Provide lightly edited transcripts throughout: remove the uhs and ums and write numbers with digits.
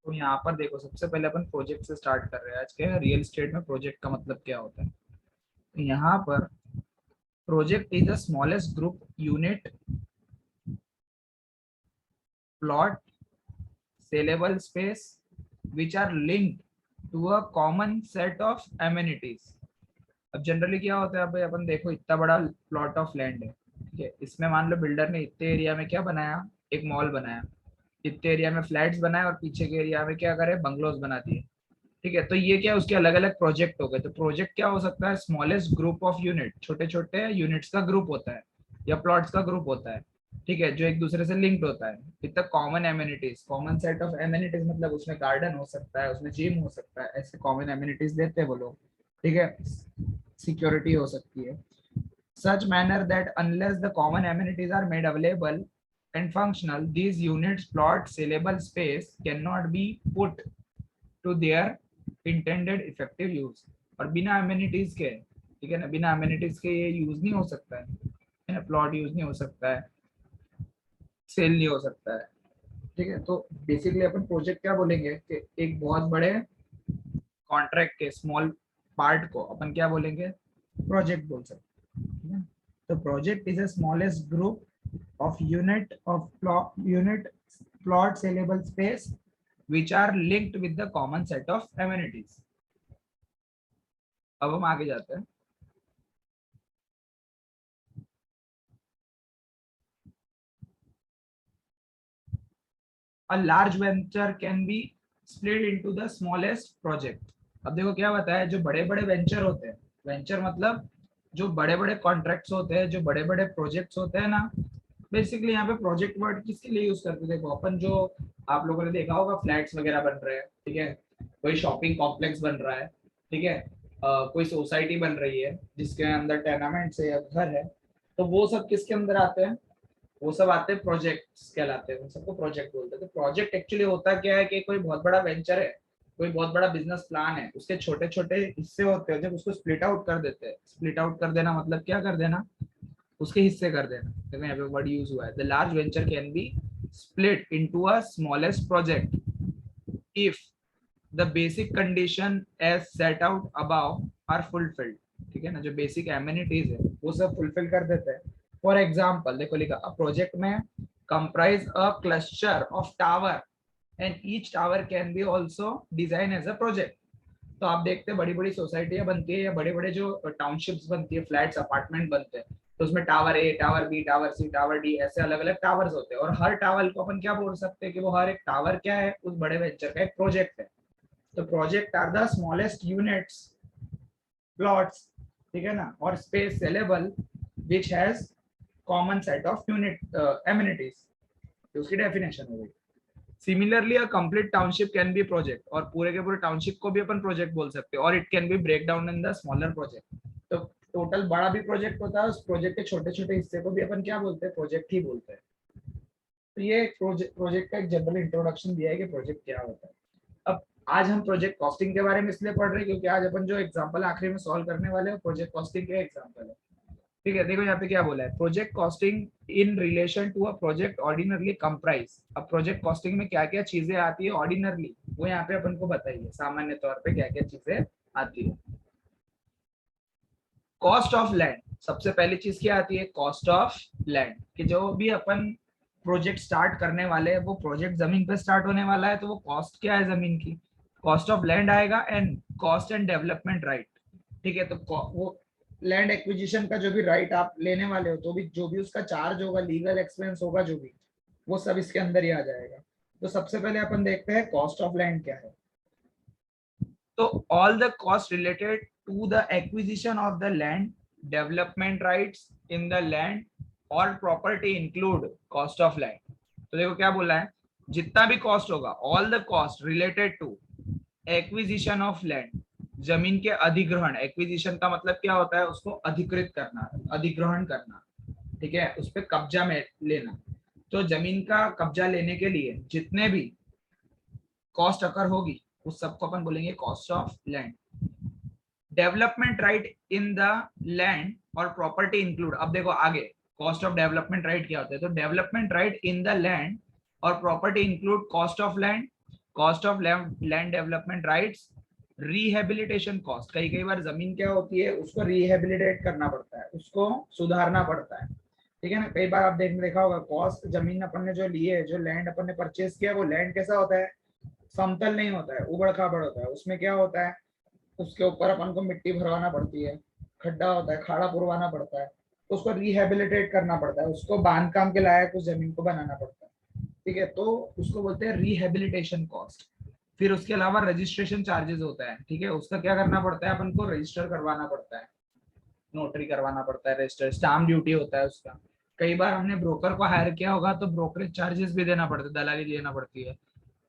तो यहाँ पर देखो, सबसे पहले अपन प्रोजेक्ट से स्टार्ट कर रहे हैं आज के। रियल एस्टेट में प्रोजेक्ट का मतलब क्या होता है? तो यहाँ पर project is the smallest group unit plot saleable space which are linked to a common set of amenities. अब जनरली क्या होता है, भाई अपन देखो इतना बड़ा प्लॉट ऑफ लैंड है, ठीक है, इसमें मान लो बिल्डर ने इतने एरिया में क्या बनाया, एक मॉल बनाया, इतने एरिया में फ्लैट्स बनाए और पीछे के एरिया में क्या करे, बंगलोज बना दिए। ठीक है, तो ये क्या, उसके अलग अलग प्रोजेक्ट हो गए। तो प्रोजेक्ट क्या हो सकता है? स्मॉलेस्ट ग्रुप ऑफ यूनिट, छोटे छोटे यूनिट्स का ग्रुप होता है या प्लॉट्स का ग्रुप होता है, ठीक है, जो एक दूसरे से लिंक्ड होता है with common amenities. Common set of amenities मतलब उसमें गार्डन हो सकता है, उसमें जिम हो सकता है, ऐसे कॉमन एमिनिटीज देते हैं वो लोग, ठीक है। सिक्योरिटी हो सकती है। such manner that unless the common amenities are made available and functional, these units plot saleable space cannot be put to their intended effective use। और बिना amenities के, ठीक है ना, बिना amenities के ये यूज नहीं हो सकता है ना, प्लॉट यूज नहीं हो सकता है, सेल नहीं हो सकता है, ठीक है। तो बेसिकली अपन प्रोजेक्ट क्या बोलेंगे कि एक बहुत बड़े कॉन्ट्रैक्ट के स्मॉल पार्ट को अपन क्या बोलेंगे, प्रोजेक्ट बोल सकते हैं। तो project is the smallest group of unit plot saleable space which are linked with the common set of amenities। अब हम आगे जाते हैं। A large venture can be split into the smallest project। अब देखो क्या बताया, जो बड़े बड़े वेंचर होते हैं, वेंचर मतलब जो बड़े बड़े कॉन्ट्रैक्ट्स होते हैं, जो बड़े बड़े प्रोजेक्ट्स होते हैं ना, बेसिकली यहाँ पे प्रोजेक्ट वर्ड किसके लिए यूज करते हैं? देखो अपन जो, आप लोगों ने देखा होगा फ्लैट्स वगैरह बन रहे हैं, ठीक है, कोई शॉपिंग कॉम्प्लेक्स बन रहा है, ठीक है, कोई सोसाइटी बन रही है जिसके अंदर टेनामेंट्स है या घर है, तो वो सब किसके अंदर आते हैं? वो सब आते हैं प्रोजेक्ट्स कहलाते हैं, उन सबको प्रोजेक्ट बोलते हैं। तो प्रोजेक्ट एक्चुअली होता क्या है कि कोई बहुत बड़ा वेंचर है, कोई बहुत बड़ा बिजनेस प्लान है, उसके छोटे छोटे हिस्से होते हैं, जब उसको स्प्लिट आउट कर देते हैं, स्प्लिट आउट कर देना मतलब क्या कर देना, उसके हिस्से कर देना। देखो यहाँ पे वर्ड यूज हुआ है, the large venture can be split into a smallest project if the basic condition as set out above are fulfilled. ठीक है ना, जो बेसिक एमिनिटीज है वो सब फुलफिल कर देते हैं। फॉर एग्जाम्पल देखो लिखा, a project may comprise a cluster of tower and each tower can be also design as a project. तो आप देखते हैं बड़ी बड़ी सोसाइटियां बनती है या बड़े बड़े जो टाउनशिप्स बनती है, फ्लैट्स अपार्टमेंट बनते हैं, तो उसमें tower A, tower B, tower C, tower D, ऐसे अलग अलग टावर्स होते हैं। और हर टावर को अपन क्या बोल सकते हैं कि वो हर एक टावर क्या है, उस बड़े वेंचर का एक प्रोजेक्ट है। तो project are the smallest units plots, ठीक है ना, और space saleable which has common set of unit amenities. तो उसकी डेफिनेशन हो गई। Similarly a complete township can be project, और पूरे के पूरे टाउनशिप को भी अपन प्रोजेक्ट बोल सकते हैं। और it can be break down in the smaller project. तो टोटल बड़ा भी प्रोजेक्ट होता है, उस प्रोजेक्ट के छोटे छोटे हिस्से को भी अपन क्या बोलते हैं, प्रोजेक्ट ही बोलते हैं। तो ये प्रोजेक्ट का एक जनरल इंट्रोडक्शन दिया है कि प्रोजेक्ट क्या होता है। अब आज हम प्रोजेक्ट कॉस्टिंग के बारे में इसलिए पढ़ रहे हैं क्योंकि आज अपन जो एग्जांपल आखिरी में सॉल्व करने वाले हैं प्रोजेक्ट कॉस्टिंग के एग्जांपल है। ठीक है, देखो यहाँ पे क्या बोला है, project costing in relation to a project ordinarily comprise. अब प्रोजेक्ट कॉस्टिंग में क्या क्या चीजें आती है ऑर्डिनरली, वो यहाँ पे अपन को बताइए सामान्य तौर पे क्या क्या चीजें आती है। कॉस्ट ऑफ लैंड, सबसे पहली चीज क्या आती है, कॉस्ट ऑफ लैंड। कि जो भी अपन प्रोजेक्ट स्टार्ट करने वाले हैं, वो प्रोजेक्ट जमीन पे स्टार्ट होने वाला है, तो वो कॉस्ट क्या है जमीन की, कॉस्ट ऑफ लैंड आएगा, and cost and development right. ठीक है, तो वो लैंड एक्विजिशन का जो भी राइट आप लेने वाले हो, तो भी जो भी उसका चार्ज होगा, लीगल एक्सपेंस होगा जो भी, वो सब इसके अंदर ही आ जाएगा। तो सबसे पहले अपन देखते हैं कॉस्ट ऑफ लैंड क्या है। तो all the cost related to the acquisition of the land, development rights in the land और property include cost of land. तो देखो क्या बोला है, जितना भी कॉस्ट होगा, all the cost related to acquisition of land, जमीन के अधिग्रहण। एक्विजिशन का मतलब क्या होता है, उसको अधिकृत करना, अधिग्रहण करना, ठीक है, उस पर कब्जा में लेना। तो जमीन का कब्जा लेने के लिए जितने भी कॉस्ट अकर होगी, उस सबको अपन बोलेंगे cost of land. Development right in the land और प्रॉपर्टी इंक्लूड। अब देखो आगे कॉस्ट ऑफ डेवलपमेंट राइट क्या होता है, तो development right in the land और property include cost of land, cost of land development rights, rehabilitation cost, कई कई बार जमीन क्या होती है उसको रिहेबिलिटेट करना पड़ता है, उसको सुधारना पड़ता है, ठीक है ना। कई बार आप देखा होगा कॉस्ट, जमीन अपन ने जो ली है, जो लैंड अपन ने परचेज किया, वो लैंड कैसा होता है, समतल नहीं होता है, उबड़ खाबड़ होता है। उसमें क्या होता है, उसके ऊपर अपन को मिट्टी भरवाना पड़ती है, खड्डा होता है, खाड़ा पुरवाना पड़ता है, तो उसको रिहेबिलिटेट करना पड़ता है, उसको बांध काम के लायक उस जमीन को बनाना पड़ता है, ठीक है। तो उसको बोलते हैं रिहेबिलिटेशन कॉस्ट। फिर उसके अलावा रजिस्ट्रेशन चार्जेस होता है, ठीक है, उसका क्या करना पड़ता है, अपन को रजिस्टर करवाना पड़ता है, नोटरी करवाना पड़ता है, रजिस्टर, स्टाम्प ड्यूटी होता है उसका। कई बार हमने ब्रोकर को हायर किया होगा तो ब्रोकरेज चार्जेस भी देना पड़ता है, दलाली देना पड़ती है।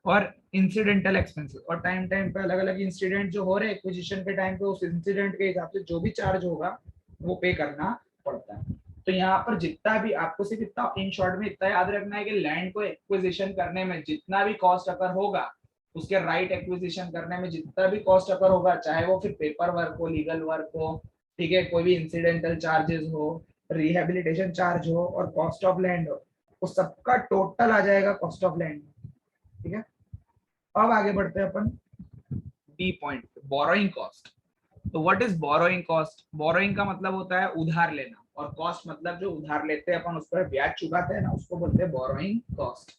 और इंसिडेंटल एक्सपेंसेस, और टाइम टाइम पे अलग अलग इंसिडेंट जो हो रहे हैं एक्विजिशन के टाइम पे, उस इंसिडेंट के हिसाब से जो भी चार्ज होगा वो पे करना पड़ता है। तो यहाँ पर जितना भी आपको सिर्फ इतना इन शॉर्ट में इतना याद रखना है कि लैंड को एक्विजिशन करने में जितना भी कॉस्ट अकर होगा, उसके राइट एक्विजिशन करने में जितना भी कॉस्ट अकर होगा, चाहे वो फिर पेपर वर्क हो, लीगल वर्क हो, ठीक है, कोई भी इंसिडेंटल चार्जेस हो, रिहेबिलिटेशन चार्ज हो और कॉस्ट ऑफ लैंड हो, वो सबका टोटल आ जाएगा कॉस्ट ऑफ लैंड, ठीक है। अब आगे बढ़ते हैं अपन बी पॉइंट, बोरोइंग कॉस्ट। तो what is borrowing cost? Borrowing का मतलब होता है उधार लेना, और कॉस्ट मतलब जो उधार लेते हैं अपन उस पर ब्याज चुकाते हैं ना, उसको बोलते हैं बोरोइंग कॉस्ट।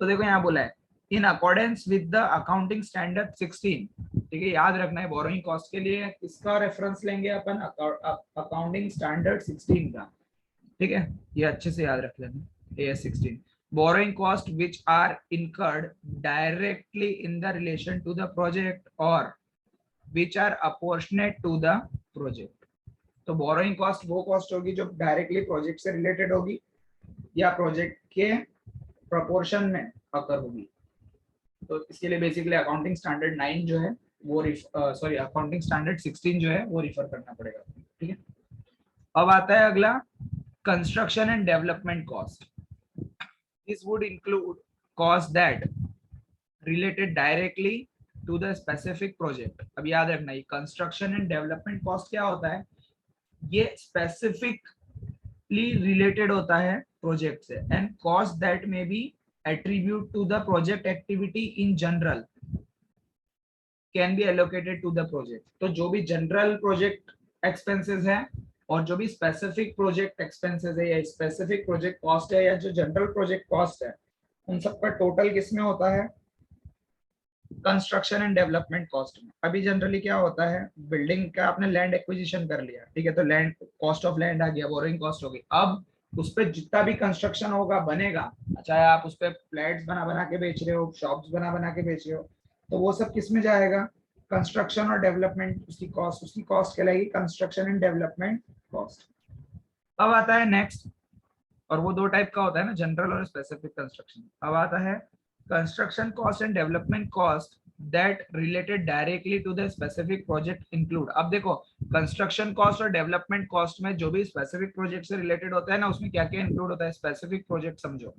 तो देखो यहाँ बोला है in accordance with the accounting standard 16, ठीक है, याद रखना है बोरोइंग कॉस्ट के लिए किसका रेफरेंस लेंगे अपन, अकाउंटिंग स्टैंडर्ड 16 का, ठीक है, ये अच्छे से याद रख लेना, AS 16। borrowing cost which are incurred directly in the relation to the project or which are apportionate to the project। तो बोरोइंग कॉस्ट वो कॉस्ट होगी जो डायरेक्टली प्रोजेक्ट से रिलेटेड होगी या प्रोजेक्ट के प्रोपोर्शन में अकर होगी। तो इसके लिए बेसिकली अकाउंटिंग स्टैंडर्ड 9 जो है वो सॉरी अकाउंटिंग स्टैंडर्ड 16 जो है वो रिफर करना पड़ेगा, ठीक है। अब आता है अगला construction and development cost. This would include costs that related directly to the specific project। अब याद रखना ये कंस्ट्रक्शन एंड डेवलपमेंट कॉस्ट क्या होता है, ये स्पेसिफिकली रिलेटेड होता है प्रोजेक्ट से, and cost that may B attribute to the project activity in general can be allocated to the project। तो जो भी जनरल प्रोजेक्ट एक्सपेंसेस है और जो भी स्पेसिफिक प्रोजेक्ट एक्सपेंसेस है या स्पेसिफिक प्रोजेक्ट कॉस्ट है या जो जनरल प्रोजेक्ट कॉस्ट है, उन सब का टोटल किसमें होता है, कंस्ट्रक्शन एंड डेवलपमेंट कॉस्ट में। अभी जनरली क्या होता है, बिल्डिंग का आपने लैंड एक्विजिशन कर लिया, ठीक है, तो लैंड कॉस्ट ऑफ लैंड आ गया, बोरोइंग कॉस्ट हो गई। अब उस पर जितना भी कंस्ट्रक्शन होगा बनेगा, चाहे आप उस पर फ्लैट्स बना बना के बेच रहे हो, शॉप्स बना बना के बेच रहे हो, तो वो सब किस में जाएगा, कंस्ट्रक्शन और डेवलपमेंट, उसकी कॉस्ट कहलाएगी कंस्ट्रक्शन एंड डेवलपमेंट कॉस्ट। अब आता है नेक्स्ट, और वो दो टाइप का होता है ना, जनरल और स्पेसिफिक कंस्ट्रक्शन। अब आता है construction cost and development cost that related directly to the specific project include. अब देखो कंस्ट्रक्शन कॉस्ट और डेवलपमेंट कॉस्ट में जो भी स्पेसिफिक प्रोजेक्ट से रिलेटेड होता है ना, उसमें क्या क्या इंक्लूड होता है, स्पेसिफिक प्रोजेक्ट समझो,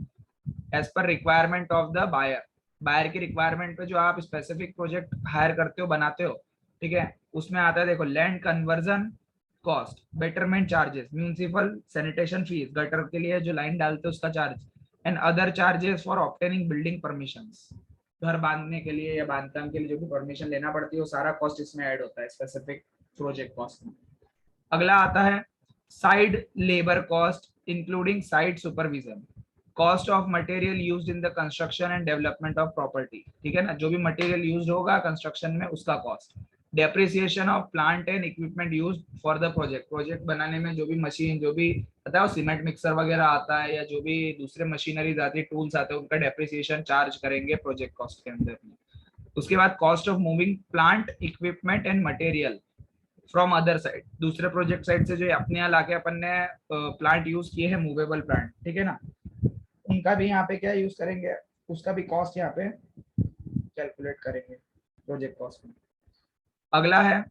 as per requirement of the buyer, buyer की रिक्वायरमेंट पे जो आप स्पेसिफिक प्रोजेक्ट हायर करते हो, बनाते हो, ठीक है, उसमें आता है देखो land conversion cost, betterment charges, municipal sanitation fees, gutter के लिए जो लाइन डालते हो उसका charge, and other charges for obtaining building permissions, घर बांधने के लिए या बांधकाम के लिए जो भी परमिशन लेना पड़ती है वो सारा कॉस्ट इसमें ऐड होता है स्पेसिफिक प्रोजेक्ट कॉस्ट में। अगला आता है side labour cost including site supervision, cost of material used in the construction and development of property, ठीक है ना, जो भी मटेरियल यूज्ड होगा कंस्ट्रक्शन में उसका cost, depreciation of plant and equipment used for the project, project बनाने में जो भी मशीन, जो भी बताओ सीमेंट मिक्सर वगैरह आता है या जो भी दूसरे मशीनरीज आती है, टूल्स आते हैं, उनका डेप्रिसिएशन चार्ज करेंगे प्रोजेक्ट कॉस्ट के अंदर में। उसके बाद cost of moving plant equipment and material from other side, दूसरे प्रोजेक्ट साइड से जो अपने यहाँ लाके अपन ने प्लांट यूज किए हैं, मूवेबल प्लांट, ठीक है ना, उनका भी यहाँ पे क्या यूज करेंगे, उसका भी कॉस्ट यहाँ पे कैलकुलेट करेंगे प्रोजेक्ट कॉस्ट में। अगला है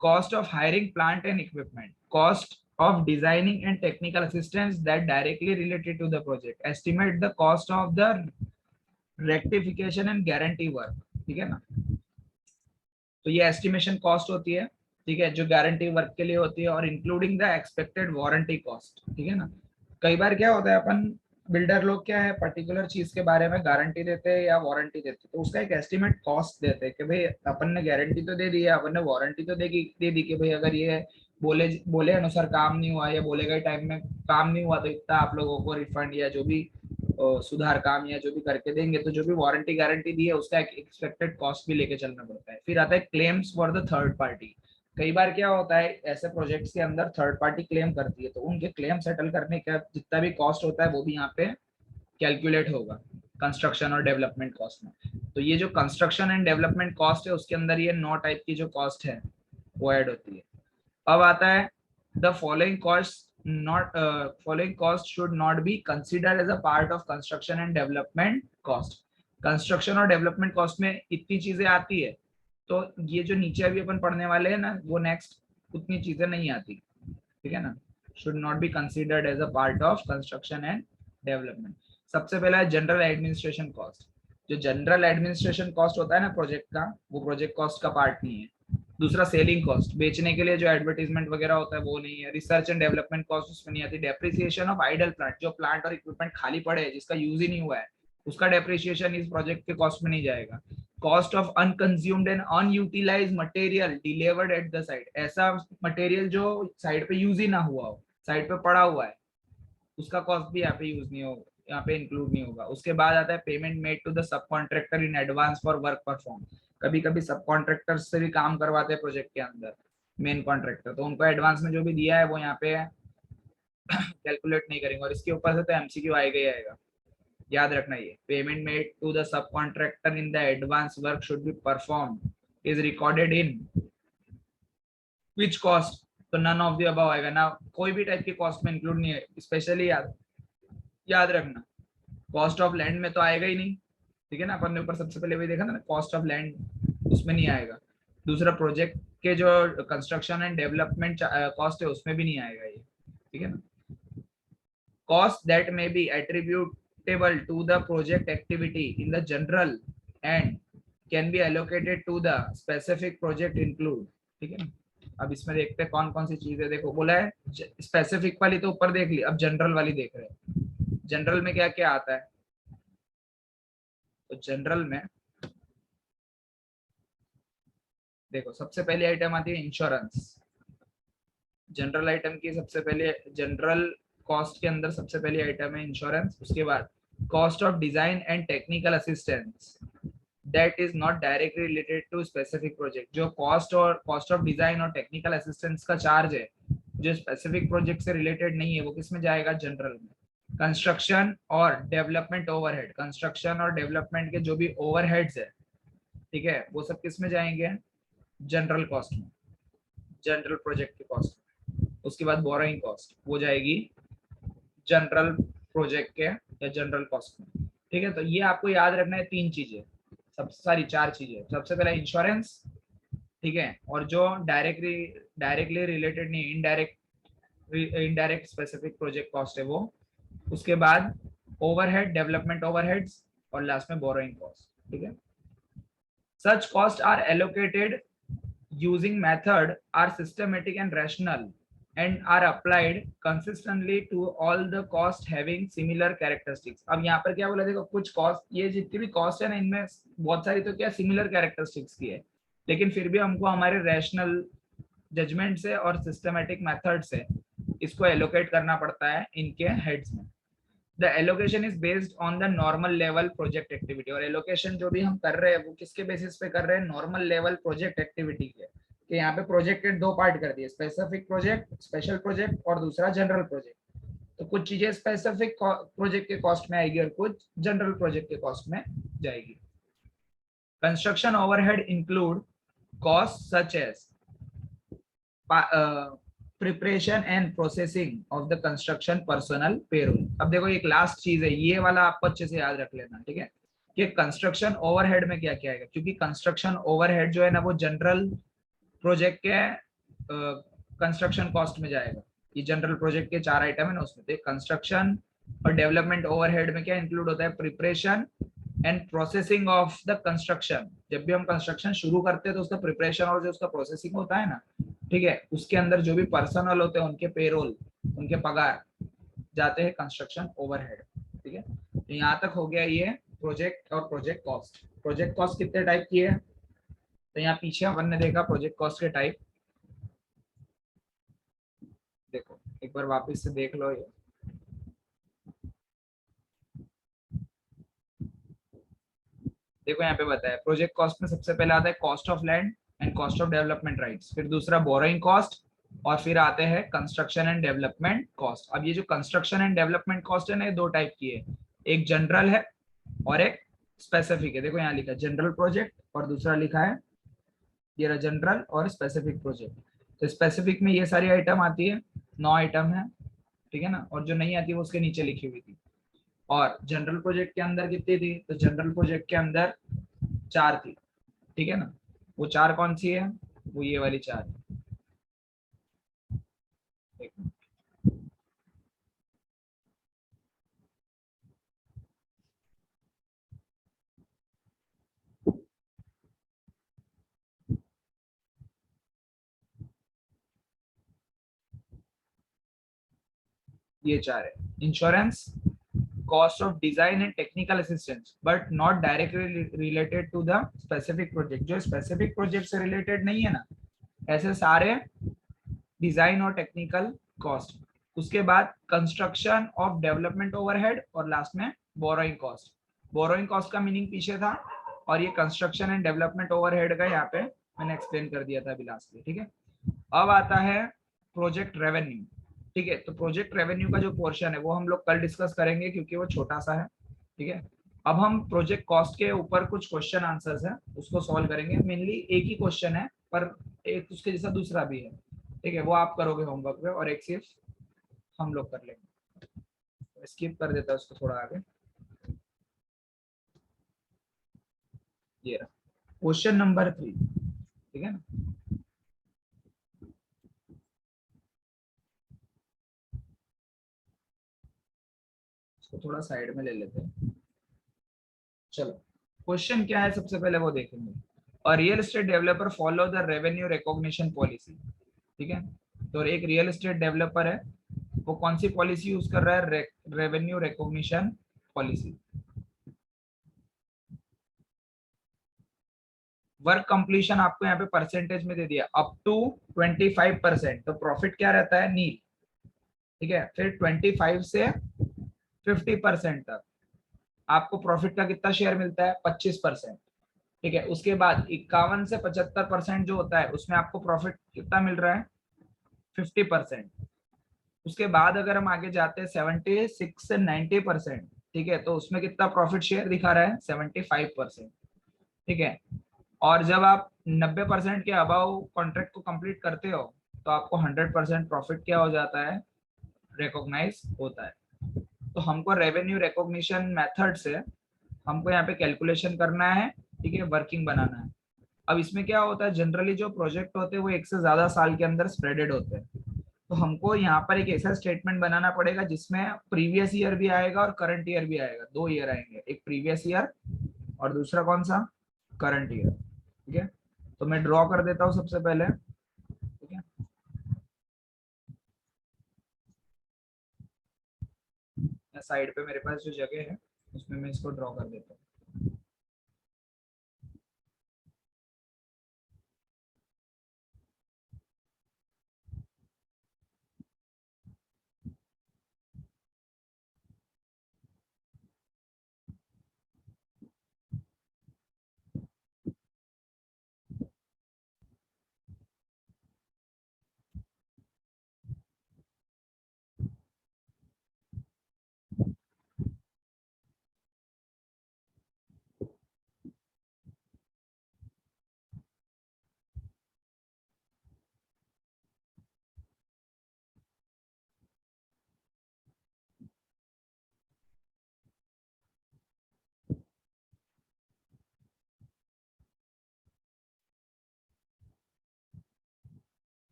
cost of hiring plant and equipment, cost of designing and technical assistance that directly related to the project, estimate the cost of the rectification and guarantee work, ठीक है ना, तो ये एस्टिमेशन कॉस्ट होती है, ठीक है, जो गारंटी वर्क के लिए होती है, और including the expected warranty cost, ठीक है ना। कई बार क्या होता है अपन बिल्डर लोग क्या है, पर्टिकुलर चीज के बारे में गारंटी देते हैं या वारंटी देते हैं, तो उसका एक एस्टिमेट कॉस्ट देते हैं कि भाई अपन ने गारंटी तो दे दी है, अपन ने वारंटी तो दे दी कि भाई अगर ये बोले बोले अनुसार काम नहीं हुआ या बोले गए टाइम में काम नहीं हुआ तो इतना आप लोगों को रिफंड या जो भी सुधार काम या जो भी करके देंगे। तो जो भी वारंटी गारंटी दी है उसका एक एक्सपेक्टेड कॉस्ट भी लेके चलना पड़ता है। फिर आता है claims for the third party. कई बार क्या होता है ऐसे प्रोजेक्ट्स के अंदर थर्ड पार्टी क्लेम करती है, तो उनके क्लेम सेटल करने का जितना भी कॉस्ट होता है वो भी यहाँ पे कैलकुलेट होगा कंस्ट्रक्शन और डेवलपमेंट कॉस्ट में। तो ये जो कंस्ट्रक्शन एंड डेवलपमेंट कॉस्ट है उसके अंदर ये 9 टाइप की जो कॉस्ट है वो ऐड होती है। अब आता है the following cost should not be considered as a part of construction and development cost. Construction और डेवलपमेंट कॉस्ट में इतनी चीजें आती है, तो ये जो नीचे अभी अपन पढ़ने वाले हैं ना वो नेक्स्ट उतनी चीजें नहीं आती, ठीक है ना। Should not be considered as a part of construction and development. सबसे पहला है जनरल एडमिनिस्ट्रेशन कॉस्ट। जो जनरल एडमिनिस्ट्रेशन कॉस्ट होता है ना प्रोजेक्ट का, वो प्रोजेक्ट कॉस्ट का पार्ट नहीं है। दूसरा सेलिंग कॉस्ट, बेचने के लिए जो एडवर्टीजमेंट वगैरह होता है वो नहीं है। रिसर्च एंड डेवलपमेंट कॉस्ट उसमें नहीं आती। डेप्रिसिएशन ऑफ आइडल प्लांट, जो प्लांट और इक्विपमेंट खाली पड़े हैं जिसका यूज ही नहीं हुआ है उसका डेप्रिसिएशन इस प्रोजेक्ट के कॉस्ट में नहीं जाएगा। Cost of unconsumed and unutilized material delivered at the site, ऐसा मटेरियल जो साइट पे यूज ही ना हुआ हो, साइट पे पड़ा हुआ है, उसका कॉस्ट भी यहाँ पे यूज नहीं होगा, यहाँ पे इंक्लूड नहीं होगा। उसके बाद आता है payment made to the sub contractor in advance for work perform. कभी कभी सब कॉन्ट्रैक्टर से भी काम करवाते हैं प्रोजेक्ट के अंदर मेन कॉन्ट्रैक्टर, तो उनको एडवांस में जो भी दिया है वो यहाँ पे कैलकुलेट नहीं करेंगे। और इसके ऊपर से तो एमसीक्यू आएगा ही आएगा, याद रखना। ये payment made to the sub contractor in the advance work should be perform is recorded in which cost, तो नन ऑफ द अबव आएगा ना, कोई भी टाइप की कॉस्ट में इंक्लूड नहीं है। स्पेशली याद रखना कॉस्ट ऑफ लैंड में तो आएगा ही नहीं, ठीक है ना। अपन ने ऊपर सबसे पहले वही देखा था ना, कॉस्ट ऑफ लैंड उसमें नहीं आएगा। दूसरा प्रोजेक्ट के जो कंस्ट्रक्शन एंड डेवलपमेंट कॉस्ट है उसमें भी नहीं आएगा ये, ठीक है ना। Cost that may be attributable to the project activity in the general and can be allocated to the specific project include, ठीक है ना। अब इसमें देखते हैं कौन कौन सी चीजें। देखो बोला है स्पेसिफिक वाली तो ऊपर देख ली, अब जनरल वाली देख रहे हैं। जनरल में क्या क्या आता है, तो जनरल में देखो सबसे पहली आइटम आती है इंश्योरेंस। जनरल आइटम की सबसे पहले जनरल कॉस्ट के अंदर सबसे पहली आइटम है इंश्योरेंस। उसके बाद cost of design and technical assistance that is not directly related to specific project. जो कॉस्ट ऑफ डिजाइन और टेक्निकल असिस्टेंस का चार्ज है जो स्पेसिफिक प्रोजेक्ट से रिलेटेड नहीं है वो किस में जाएगा, जनरल में। कंस्ट्रक्शन और डेवलपमेंट ओवरहेड, कंस्ट्रक्शन और डेवलपमेंट के जो भी ओवरहेड्स है, ठीक है, वो सब किस में जाएंगे, जनरल कॉस्ट में, जनरल प्रोजेक्ट के कॉस्ट में। उसके बाद बोरोइंग कॉस्ट वो जाएगी जनरल प्रोजेक्ट के या जनरल कॉस्ट में, ठीक है। तो ये आपको याद रखना है तीन चीजें, सब सारी चार चीजें। सबसे पहले इंश्योरेंस, ठीक है, और जो डायरेक्टली रिलेटेड नहीं, इनडायरेक्ट स्पेसिफिक प्रोजेक्ट कॉस्ट है वो। उसके बाद ओवरहेड, डेवलपमेंट ओवरहेड्स, और लास्ट में बोरोइंग कॉस्ट, ठीक है। Such costs are allocated using method are systematic and rational and are applied consistently to all the cost having similar characteristics। अब यहाँ पर क्या बोला, देखो कुछ कॉस्ट, ये जितनी भी कॉस्ट है ना इनमें बहुत सारी तो क्या सिमिलर कैरेक्टरिस्टिक्स की है, लेकिन फिर भी हमको हमारे रैशनल जजमेंट से और सिस्टमेटिक मेथड से इसको एलोकेट करना पड़ता है इनके हेड्स में। The allocation is based on the normal level project activity. और एलोकेशन जो भी हम कर रहे हैं वो किसके बेसिस पे कर रहे हैं, नॉर्मल लेवल प्रोजेक्ट एक्टिविटी के। कि यहाँ पे प्रोजेक्ट के दो पार्ट कर दिए, स्पेसिफिक प्रोजेक्ट, स्पेशल प्रोजेक्ट, और दूसरा जनरल प्रोजेक्ट। तो कुछ चीजें स्पेसिफिक प्रोजेक्ट के कॉस्ट में आएगी और कुछ जनरल प्रोजेक्ट के कॉस्ट में जाएगी। Construction overhead include cost such as preparation and processing of the construction personal payroll. अब देखो एक लास्ट चीज है, ये वाला आपको अच्छे से याद रख लेना, ठीक है, कि कंस्ट्रक्शन ओवरहेड में क्या क्या आएगा। क्योंकि कंस्ट्रक्शन ओवरहेड जो है ना वो जनरल प्रोजेक्ट के कंस्ट्रक्शन कॉस्ट में जाएगा। ये जनरल प्रोजेक्ट के चार आइटम है ना उसमें, तो कंस्ट्रक्शन और डेवलपमेंट ओवरहेड में क्या इंक्लूड होता है, preparation and processing of the construction. जब भी हम कंस्ट्रक्शन शुरू करते हैं तो उसका प्रिपरेशन और जो उसका प्रोसेसिंग होता है ना, ठीक है, उसके अंदर जो भी पर्सनल होते हैं उनके पेरोल, उनके पगार जाते हैं कंस्ट्रक्शन ओवरहेड। ठीक है, तो यहाँ तक हो गया ये प्रोजेक्ट और प्रोजेक्ट कॉस्ट। प्रोजेक्ट कॉस्ट कितने टाइप की है, तो यहाँ पीछे अपन ने देखा प्रोजेक्ट कॉस्ट के टाइप। देखो एक बार वापस से देख लो ये। देखो यहाँ पे बताया प्रोजेक्ट कॉस्ट में सबसे पहले आता है cost of land and cost of development rights, फिर दूसरा बोरोइंग कॉस्ट, और फिर आते हैं कंस्ट्रक्शन एंड डेवलपमेंट कॉस्ट। अब ये जो कंस्ट्रक्शन एंड डेवलपमेंट कॉस्ट है ना, ये दो टाइप की है, एक जनरल है और एक स्पेसिफिक है। देखो यहाँ लिखा है जनरल प्रोजेक्ट और दूसरा लिखा है ये रहा जनरल और स्पेसिफिक प्रोजेक्ट। तो स्पेसिफिक में ये सारी आइटम आती है, 9 आइटम है, ठीक है ना, और जो नहीं आती वो उसके नीचे लिखी हुई थी। और जनरल प्रोजेक्ट के अंदर कितनी थी, तो जनरल प्रोजेक्ट के अंदर 4 थी, ठीक है ना। वो 4 कौन सी है, वो ये वाली 4 है। एक मिनट। ये 4 है, insurance, cost of design and technical assistance but not directly related to the specific project। जो specific project से related नहीं है ना, ऐसे सारे डिजाइन और टेक्निकल कॉस्ट। उसके बाद कंस्ट्रक्शन ऑफ डेवलपमेंट ओवरहेड और लास्ट में बोरोइंग कॉस्ट। बोरोइंग कॉस्ट का मीनिंग पीछे था, और ये कंस्ट्रक्शन एंड डेवलपमेंट ओवरहेड का यहाँ पे मैंने एक्सप्लेन कर दिया था अभी लास्ट में, ठीक है। अब आता है प्रोजेक्ट रेवेन्यू, ठीक है। तो प्रोजेक्ट रेवेन्यू का जो पोर्शन है वो हम लोग कल डिस्कस करेंगे क्योंकि वो छोटा सा है, ठीक है। अब हम प्रोजेक्ट कॉस्ट के ऊपर कुछ क्वेश्चन आंसर्स हैं उसको सॉल्व करेंगे। मेनली एक ही क्वेश्चन है पर एक उसके जैसा दूसरा भी है, ठीक है, वो आप करोगे होमवर्क में, और एक सिर्फ हम लोग कर लेंगे। स्किप कर देता है उसको थोड़ा आगे। ये रहा क्वेश्चन नंबर 3, ठीक है ना। इसको थोड़ा साइड में ले लेते हैं। चलो क्वेश्चन क्या है सबसे पहले वो देखेंगे। और real estate developer follow the revenue recognition policy, ठीक है। तो एक रियल एस्टेट डेवलपर है, वो कौन सी पॉलिसी यूज कर रहा है, revenue recognition policy. Work completion आपको यहाँ पे परसेंटेज में दे दिया अप टू 25%, तो प्रॉफिट क्या रहता है, नील, ठीक है। फिर 25 से 50% तक आपको प्रॉफिट का कितना शेयर मिलता है, 25%, ठीक है। उसके बाद 51 से 75% जो होता है उसमें आपको प्रॉफिट कितना मिल रहा है, 50%। उसके बाद अगर हम आगे जाते हैं 76 से 90%, ठीक है, तो उसमें कितना प्रॉफिट शेयर दिखा रहा है, 75%, ठीक है। और जब आप 90% के अबाव कॉन्ट्रैक्ट को कंप्लीट करते हो तो आपको 100% प्रॉफिट क्या हो जाता है, रिकॉग्नाइज होता है। तो हमको रेवेन्यू रिकॉग्निशन मेथड से हमको यहाँ पे कैलकुलेशन करना है, ठीक है, वर्किंग बनाना है। अब इसमें क्या होता है, जनरली जो प्रोजेक्ट होते हैं वो एक से ज्यादा साल के अंदर स्प्रेडेड होते हैं। तो हमको यहाँ पर एक ऐसा स्टेटमेंट बनाना पड़ेगा जिसमें प्रीवियस ईयर भी आएगा और करंट ईयर भी आएगा, 2 ईयर आएंगे, एक प्रीवियस ईयर और दूसरा कौन सा, करंट ईयर, ठीक है। तो मैं ड्रॉ कर देता हूँ सबसे पहले, ठीक है। साइड पे मेरे पास जो जगह है उसमें मैं इसको ड्रॉ कर देता हूँ।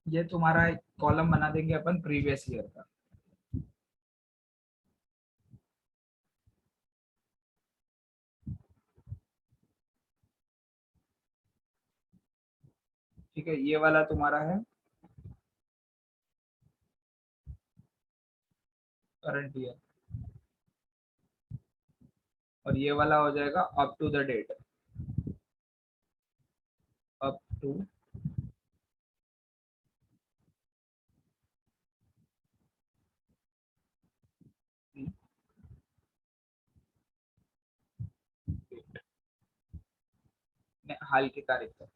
ये तुम्हारा एक कॉलम बना देंगे अपन प्रीवियस ईयर का। ठीक है, ये वाला तुम्हारा है करंट ईयर, और ये वाला हो जाएगा up to the date, up to हाल की तारीख तक।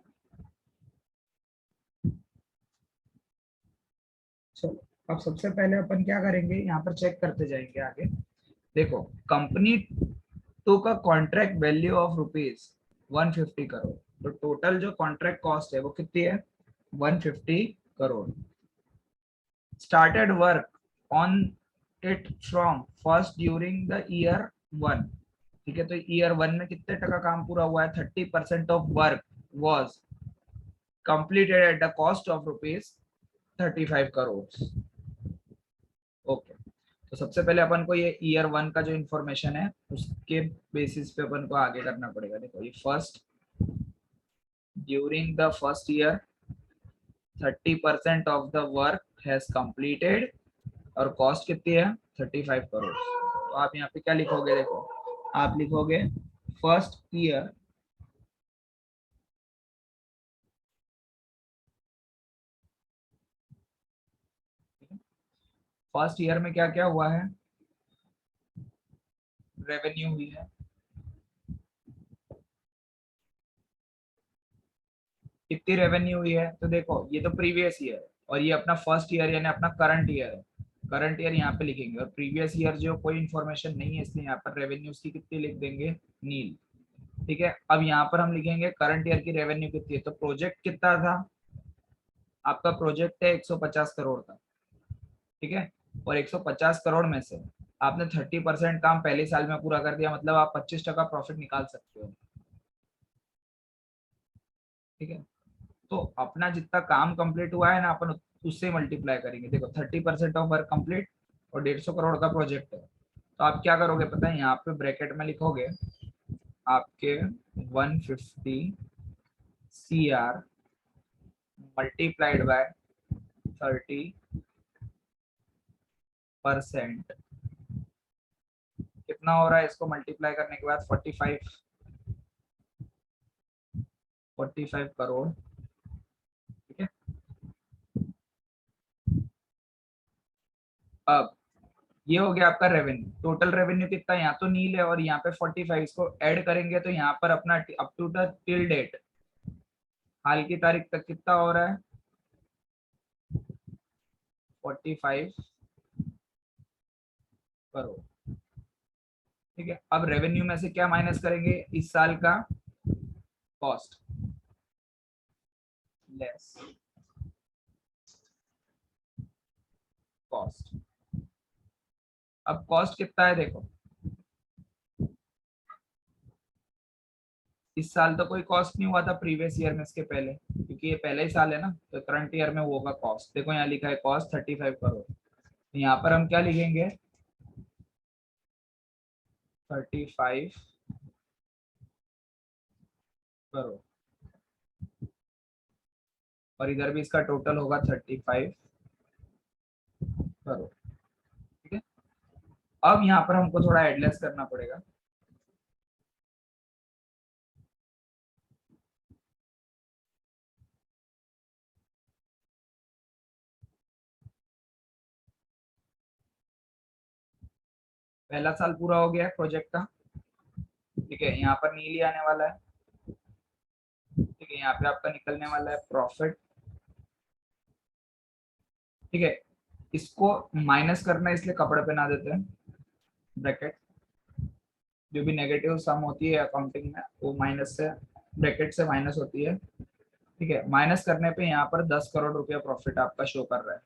चलो, अब सबसे पहले अपन क्या करेंगे, यहाँ पर चेक करते जाएंगे आगे। देखो, कंपनी टू का contract value of rupees 150 crore, तो टोटल जो कॉन्ट्रैक्ट कॉस्ट है वो कितनी है, 150 crore. Started work on it from first during the year one. ठीक है, तो ईयर वन में कितने टका काम पूरा हुआ है, 30% of work was completed at the cost of rupees 35 crore. Okay, तो सबसे पहले अपन को ये ईयर वन का जो इंफॉर्मेशन है उसके बेसिस पे अपन को आगे करना पड़ेगा। देखो, ये first during the first year 30% of the work has completed, और कॉस्ट कितनी है 35 करोड़। तो आप यहाँ पे क्या लिखोगे, देखो आप लिखोगे फर्स्ट ईयर फर्स्ट ईयर में क्या क्या हुआ है, रेवेन्यू हुई है, कितनी रेवेन्यू हुई है, तो देखो ये तो प्रीवियस ईयर, और ये अपना फर्स्ट ईयर यानी अपना करंट ईयर है। करंट ईयर यहाँ पे लिखेंगे, और प्रीवियस ईयर जो कोई इन्फॉर्मेशन नहीं है इसलिए यहाँ पर रेवेन्यूज की कितनी लिख देंगे, नील। ठीक है, अब यहाँ पर हम लिखेंगे करंट ईयर की रेवेन्यू कितनी है, तो प्रोजेक्ट कितना था, आपका प्रोजेक्ट है 150 करोड़ का। ठीक है, और 150 करोड़ में से आपने 30% काम पहले साल में पूरा कर दिया, मतलब आप 25 प्रॉफिट निकाल सकते हो। ठीक है, तो अपना जितना काम कंप्लीट हुआ है ना, अपन उससे मल्टीप्लाई करेंगे। देखो 30% ऑफ वर्क कंप्लीट, और 150 करोड़ का प्रोजेक्ट है, तो आप क्या करोगे पता है, यहाँ पे ब्रैकेट में लिखोगे आपके 150 CR मल्टीप्लाइड बाय 30%, कितना हो रहा है, इसको मल्टीप्लाई करने के बाद 45 करोड़। ठीक है, अब ये हो गया आपका रेवेन्यू। टोटल रेवेन्यू कितना, यहाँ तो नील है और यहाँ पे 45, इसको ऐड करेंगे तो यहाँ पर अपना up to the till date, हाल की तारीख तक कितना हो रहा है, 45 करोड़। ठीक है, अब रेवेन्यू में से क्या माइनस करेंगे, इस साल का कॉस्ट, लेस कॉस्ट। अब कॉस्ट कितना है, देखो इस साल तो कोई कॉस्ट नहीं हुआ था प्रीवियस ईयर में, इसके पहले, क्योंकि ये पहला ही साल है ना, तो करंट ईयर में वो होगा कॉस्ट। देखो यहाँ लिखा है कॉस्ट 35 करोड़, तो यहाँ पर हम क्या लिखेंगे, 35 करोड़, और इधर भी इसका टोटल होगा 35 करोड़। ठीक है, अब यहाँ पर हमको थोड़ा एडलेस करना पड़ेगा। पहला साल पूरा हो गया है प्रोजेक्ट का। ठीक है, यहाँ पर नीली आने वाला है। ठीक है, यहाँ पे आपका निकलने वाला है प्रॉफिट। ठीक है, इसको माइनस करना है इसलिए कपड़े पे ना देते हैं ब्रैकेट, जो भी नेगेटिव सम होती है अकाउंटिंग में वो माइनस से, ब्रैकेट से माइनस होती है। ठीक है, माइनस करने पे यहाँ पर 10 करोड़ रुपया प्रॉफिट आपका शो कर रहा है।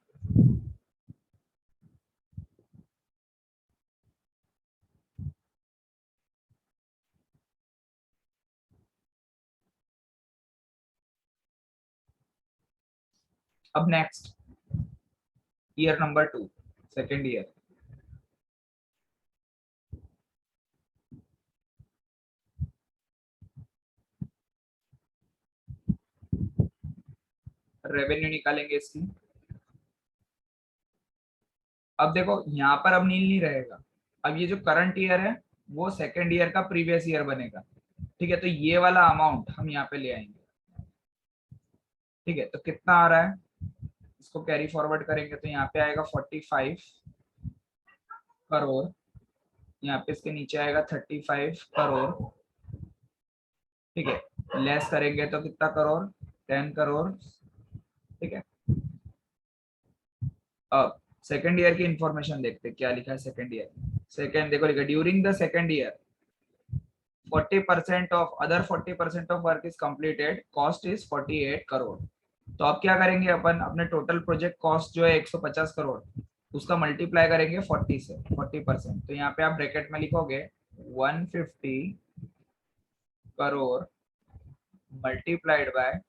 अब next year number 2, second year. Revenue निकालेंगे इसकी। अब देखो यहाँ पर अब नील नहीं रहेगा, अब ये जो करंट ईयर है वो सेकेंड ईयर का प्रीवियस ईयर बनेगा। ठीक है, तो ये वाला अमाउंट हम यहाँ पे ले आएंगे। ठीक है, तो कितना आ रहा है, इसको कैरी फॉरवर्ड करेंगे तो यहाँ पे आएगा 45 करोड़, यहाँ पे इसके नीचे आएगा 35 करोड़। ठीक है, लेस करेंगे तो कितना करोड़, 10 करोड़। ठीक है, अब सेकेंड ईयर की इंफॉर्मेशन देखते हैं क्या लिखा है सेकेंड ईयर। सेकेंड देखो लिखा, during the second year 40% of other 40% of work is completed, cost is 48 crore. तो अब क्या करेंगे अपन, अपने टोटल प्रोजेक्ट कॉस्ट जो है 150 करोड़, उसका मल्टीप्लाई करेंगे 40 से, 40%। तो यहाँ पे आप ब्रैकेट में लिखोगे 150 crore multiplied by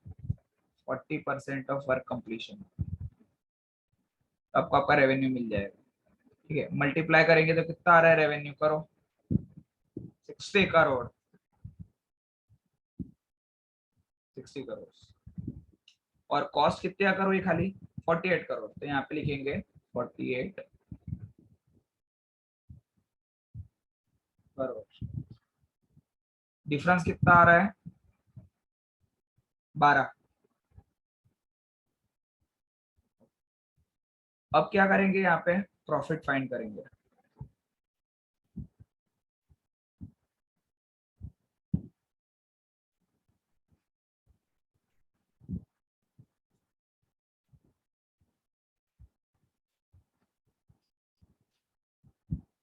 40% of work completion. आपको आपका रेवेन्यू मिल जाएगा। ठीक है, मल्टीप्लाई करेंगे तो कितना आ रहा है रेवेन्यू, करो 60 करोड़, 60 करोड़। और कॉस्ट कितने करोड़ ये खाली 48 करोड़, तो यहाँ पे लिखेंगे 48 करोड़। डिफरेंस कितना आ रहा है 12। अब क्या करेंगे, यहाँ पे प्रॉफिट फाइंड करेंगे।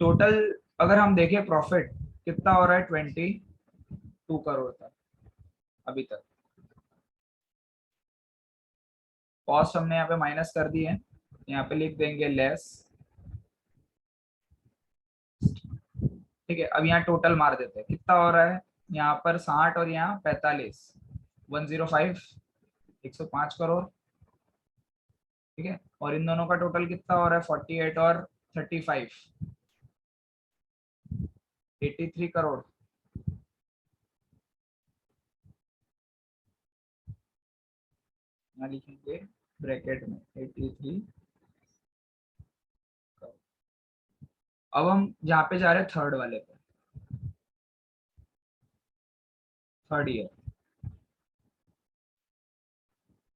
टोटल अगर हम देखें प्रॉफिट कितना हो रहा है 22 करोड़ तक अभी तक। कॉस्ट हमने यहाँ पे माइनस कर दी है, यहाँ पे लिख देंगे लेस। ठीक है, अब यहाँ टोटल मार देते हैं कितना हो रहा है, यहाँ पर 60 और यहाँ 45, 105, 105 करोड़। ठीक है, और इन दोनों का टोटल कितना हो रहा है 48 और 35, 83 करोड़। यहाँ लिखेंगे ब्रैकेट में 83 करोड़। अब हम यहाँ पे जा रहे हैं थर्ड वाले पे, थर्ड ईयर।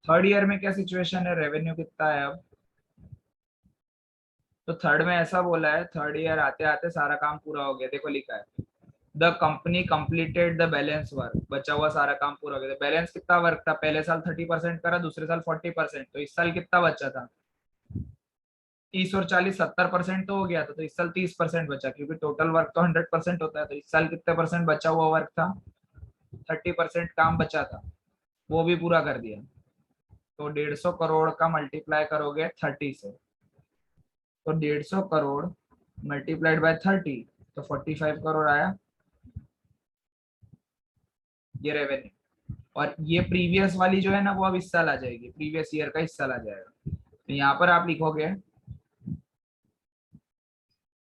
थर्ड ईयर में क्या सिचुएशन है, रेवेन्यू कितना है अब, तो थर्ड में ऐसा बोला है, थर्ड ईयर आते आते सारा काम पूरा हो गया। देखो लिखा है the company completed the balance work, बचा हुआ सारा काम पूरा हो गया। बैलेंस कितना वर्क था, पहले साल 30% करा, दूसरे साल 40%, तो इस साल कितना बचा था 30 और 40, 70% तो हो गया था, तो इस साल 30% बचा, क्योंकि टोटल वर्क तो 100% होता है। तो इस साल कितने परसेंट बचा हुआ वर्क था, 30% काम बचा था, वो भी पूरा कर दिया। तो 150 करोड़ का मल्टीप्लाई करोगे 30 से, तो 150 करोड़ मल्टीप्लाइड बाय 30, तो 45 करोड़ आया ये रेवेन्यू। और ये प्रीवियस वाली जो है ना वो अब इस साल आ जाएगी, प्रीवियस ईयर का इस साल आ जाएगा। तो यहाँ पर आप लिखोगे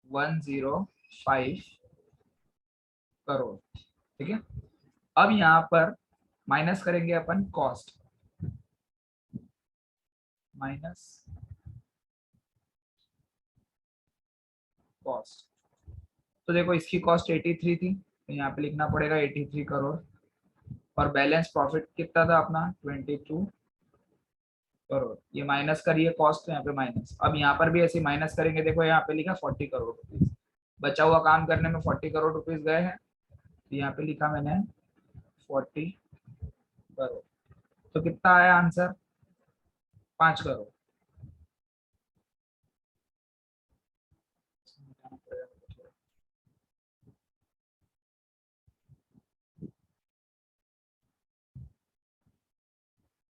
105 करोड़। ठीक है, अब यहाँ पर माइनस करेंगे अपन कॉस्ट, माइनस कॉस्ट। तो देखो इसकी कॉस्ट 83 थी, तो यहाँ पे लिखना पड़ेगा 83 करोड़। और बैलेंस प्रॉफिट कितना था अपना 22 करोड़। ये माइनस करिए कॉस्ट, तो यहाँ पे माइनस। अब यहाँ पर भी ऐसे माइनस करेंगे, देखो यहाँ पे लिखा 40 करोड़ रुपीज, बचा हुआ काम करने में 40 करोड़ रुपीज गए हैं, तो यहाँ पे लिखा मैंने 40 करोड़। तो कितना आया आंसर 5 करोड़।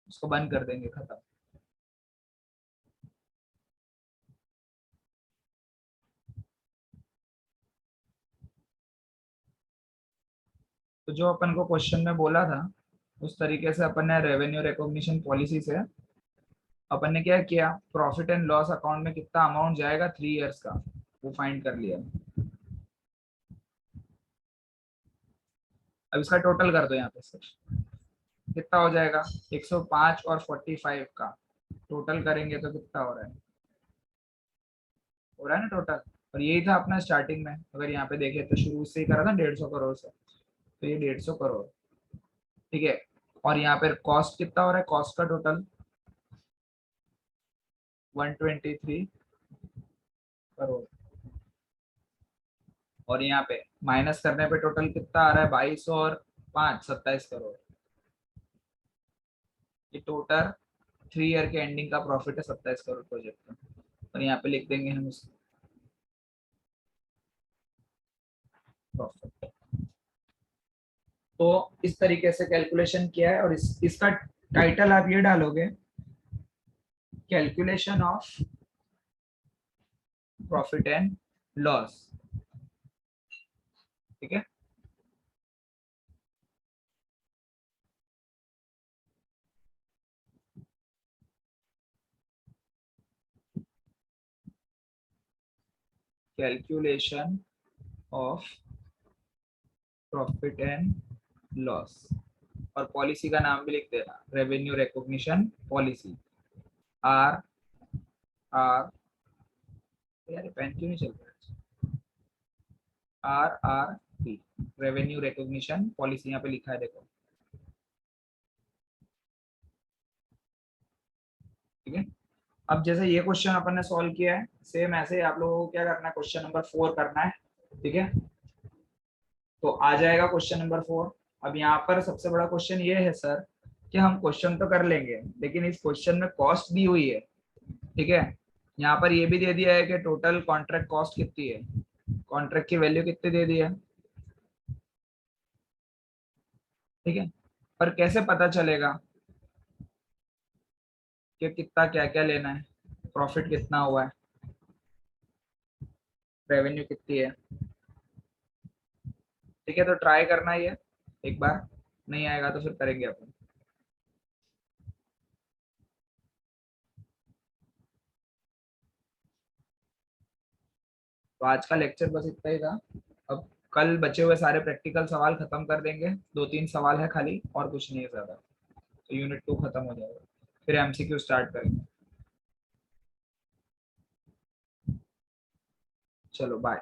उसको बंद कर देंगे, खत्म। तो जो अपन को क्वेश्चन में बोला था उस तरीके से अपन ने रेवेन्यू रिकॉग्निशन पॉलिसी से अपन ने क्या किया, प्रॉफिट एंड लॉस अकाउंट में कितना अमाउंट जाएगा 3 इयर्स का, वो फाइंड कर लिया। अब इसका टोटल कर दो यहाँ पे सर, कितना हो जाएगा 105 और 45 का टोटल करेंगे तो कितना हो रहा है ना टोटल। और यही था अपना स्टार्टिंग में, अगर यहाँ पे देखें तो शुरू से ही करा था 150 करोड़ से, तो ये 150 करोड़, ठीक है। और यहाँ पे कॉस्ट कितना हो रहा है, कॉस्ट का टोटल 123 करोड़, और यहाँ पे माइनस करने पे टोटल कितना आ रहा है 22 और 5 27 करोड़। ये टोटल 3 ईयर के एंडिंग का प्रॉफिट है 27 करोड़ प्रोजेक्ट का, और यहाँ पे लिख देंगे हम उसको प्रॉफिट। तो इस तरीके से कैलकुलेशन किया है, और इसका टाइटल आप ये डालोगे, calculation of profit and loss, ठीक है। Calculation of profit and loss, और पॉलिसी का नाम भी लिख देना, revenue recognition policy, R R, यार पेन क्यों नहीं चल रहा है, R R P, revenue recognition policy यहाँ पे लिखा है देखो, ठीक है। अब जैसे ये क्वेश्चन अपन ने सॉल्व किया है, सेम ऐसे ही आप लोगों को क्या करना है, क्वेश्चन नंबर 4 करना है, ठीक है। तो आ जाएगा क्वेश्चन नंबर 4। अब यहाँ पर सबसे बड़ा क्वेश्चन ये है सर, कि हम क्वेश्चन तो कर लेंगे, लेकिन इस क्वेश्चन में कॉस्ट दी हुई है, ठीक है। यहाँ पर ये भी दे दिया है कि टोटल कॉन्ट्रैक्ट कॉस्ट कितनी है, कॉन्ट्रैक्ट की वैल्यू कितनी दे दी है, ठीक है। पर कैसे पता चलेगा कि कितना क्या क्या लेना है, प्रॉफिट कितना हुआ है, रेवेन्यू कितनी है, ठीक है। तो ट्राई करना ही है एक बार, नहीं आएगा तो फिर करेंगे अपन। तो आज का लेक्चर बस इतना ही था। अब कल बचे हुए सारे प्रैक्टिकल सवाल खत्म कर देंगे, 2-3 सवाल है खाली, और कुछ नहीं है ज्यादा, तो यूनिट 2 खत्म हो जाएगा, फिर एमसीक्यू स्टार्ट करेंगे। चलो बाय।